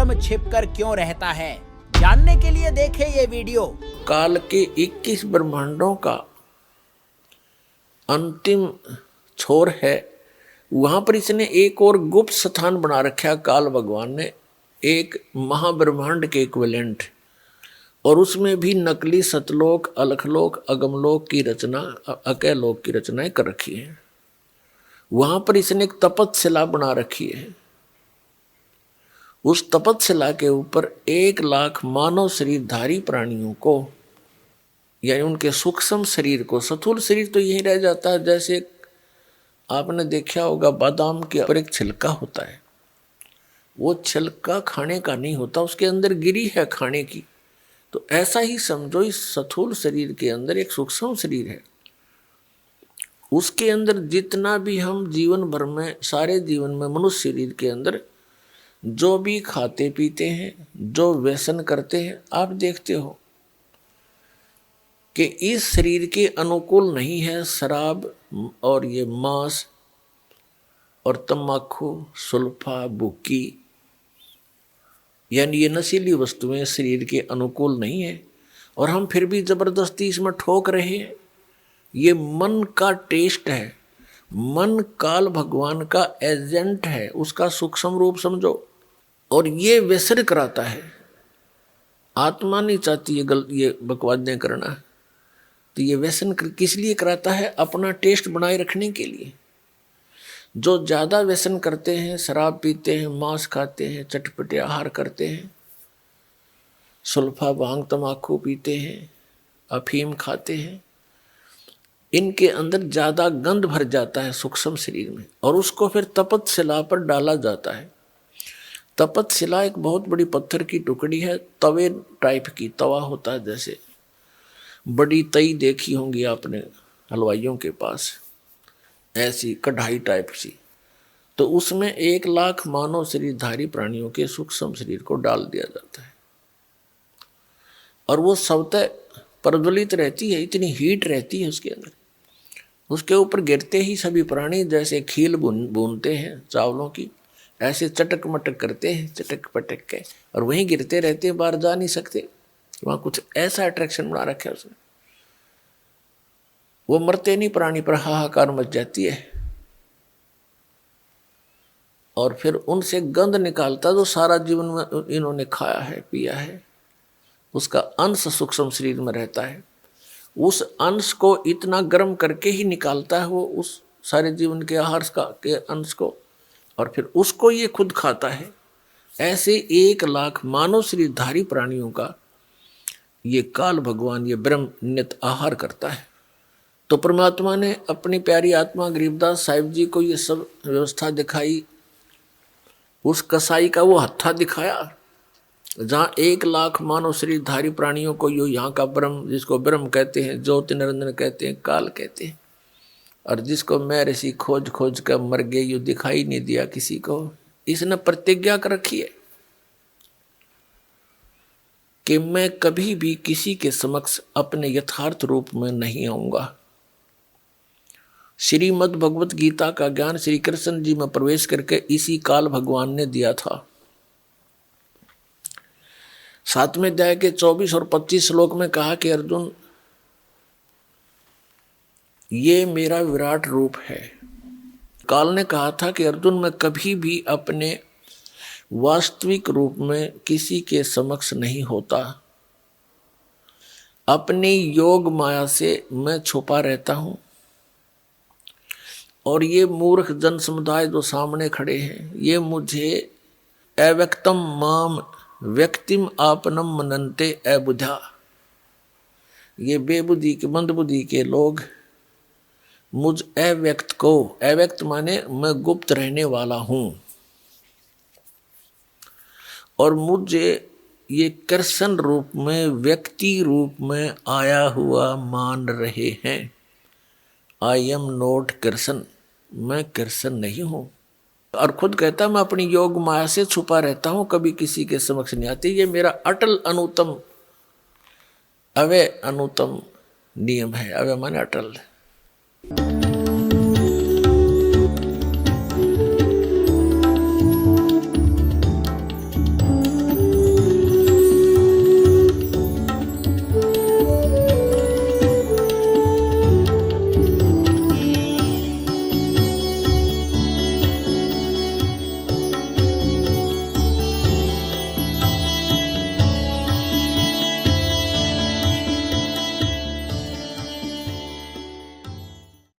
ब्रह्म छिपकर क्यों रहता है, जानने के लिए देखें ये वीडियो। काल के 21 ब्रह्मांडों का अंतिम छोर है, वहां पर इसने एक और गुप्त स्थान बना रखा। काल भगवान ने एक महाब्रह्मांड के इक्विवेलेंट, और उसमें भी नकली सतलोक, अलखलोक, अगमलोक की रचना, अकैलोक की रचनाएं कर रखी है। वहां पर इसने एक तपतशिला बना रखी है। उस तपतशिला के ऊपर 1 लाख मानव शरीरधारी प्राणियों को, यानी उनके सूक्ष्म शरीर को, स्थूल शरीर तो यही रह जाता है। जैसे आपने देखा होगा बादाम के ऊपर एक छिलका होता है, वो छिलका खाने का नहीं होता, उसके अंदर गिरी है खाने की। तो ऐसा ही समझो, इस स्थूल शरीर के अंदर एक सूक्ष्म शरीर है। उसके अंदर जितना भी हम जीवन भर में, सारे जीवन में, मनुष्य शरीर के अंदर जो भी खाते पीते हैं, जो व्यसन करते हैं, आप देखते हो कि इस शरीर के अनुकूल नहीं है शराब और ये मांस और तम्बाकू, सुल्फा, बुक्की, यानी ये नशीली वस्तुएं शरीर के अनुकूल नहीं है, और हम फिर भी जबरदस्ती इसमें ठोक रहे हैं। ये मन का टेस्ट है। मन काल भगवान का एजेंट है, उसका सूक्ष्म रूप समझो, और ये व्यसन कराता है। आत्मा नहीं चाहती ये बकवादें करना, तो ये व्यसन किस लिए कराता है? अपना टेस्ट बनाए रखने के लिए। जो ज़्यादा व्यसन करते हैं, शराब पीते हैं, मांस खाते हैं, चटपटे आहार करते हैं, सुल्फा, भांग, तम्बाकू पीते हैं, अफीम खाते हैं, इनके अंदर ज़्यादा गंध भर जाता है सूक्ष्म शरीर में, और उसको फिर तपतशिला पर डाला जाता है। तपतशिला एक बहुत बड़ी पत्थर की टुकड़ी है, तवे टाइप की, तवा होता है जैसे, बड़ी तई देखी होंगी आपने हलवाइयों के पास, ऐसी कढ़ाई टाइप सी। तो उसमें 1 लाख मानव शरीरधारी प्राणियों के सूक्ष्म शरीर को डाल दिया जाता है, और वो स्वतः प्रज्वलित रहती है, इतनी हीट रहती है उसके अंदर। उसके ऊपर गिरते ही सभी प्राणी जैसे खील भूनते हैं चावलों की, ऐसे चटक मटक करते हैं, चटक पटक के, और वहीं गिरते रहते हैं, बाहर जा नहीं सकते। वहाँ कुछ ऐसा अट्रैक्शन बना रखा है उसने। वो मरते नहीं प्राणी, पर हाहाकार मच जाती है, और फिर उनसे गंध निकालता जो सारा जीवन में इन्होंने खाया है, पिया है, उसका अंश सूक्ष्म शरीर में रहता है। उस अंश को इतना गर्म करके ही निकालता है वो, उस सारे जीवन के आहार के अंश को, और फिर उसको ये खुद खाता है। ऐसे 1 लाख मानव शरीरधारी प्राणियों का ये काल भगवान, ये ब्रह्म नित आहार करता है। तो परमात्मा ने अपनी प्यारी आत्मा गरीबदास साहिब जी को ये सब व्यवस्था दिखाई। उस कसाई का वो हत्था दिखाया, जहाँ 1 लाख मानव शरीरधारी प्राणियों को यो यहाँ का ब्रह्म, जिसको ब्रह्म कहते हैं, ज्योति निरंजन कहते हैं, काल कहते हैं, और जिसको मैं ऋषि खोज खोज कर मर गए, यो दिखाई नहीं दिया किसी को। इसने प्रतिज्ञा कर रखी है कि मैं कभी भी किसी के समक्ष अपने यथार्थ रूप में नहीं आऊंगा। श्रीमद् भगवत गीता का ज्ञान श्री कृष्ण जी में प्रवेश करके इसी काल भगवान ने दिया था। 7वें अध्याय के 24 और 25 श्लोक में कहा कि अर्जुन, ये मेरा विराट रूप है। काल ने कहा था कि अर्जुन, मैं कभी भी अपने वास्तविक रूप में किसी के समक्ष नहीं होता, अपनी योग माया से मैं छुपा रहता हूं, और ये मूर्ख जन समुदाय जो सामने खड़े हैं, ये मुझे अव्यक्तम माम व्यक्तिम आपनम मनन्ते अबुधा, ये बेबुद्धि के, मंदबुद्धि के लोग मुझ अव्यक्त को, अव्यक्त माने मैं गुप्त रहने वाला हूं, और मुझे ये कृष्ण रूप में, व्यक्ति रूप में आया हुआ मान रहे हैं। आई एम नॉट कृष्ण, मैं कृष्ण नहीं हूं। और खुद कहता मैं अपनी योग माया से छुपा रहता हूं, कभी किसी के समक्ष नहीं आती। ये मेरा अटल अनुतम, अव्यय अनुतम नियम है। अव्यय माने अटल।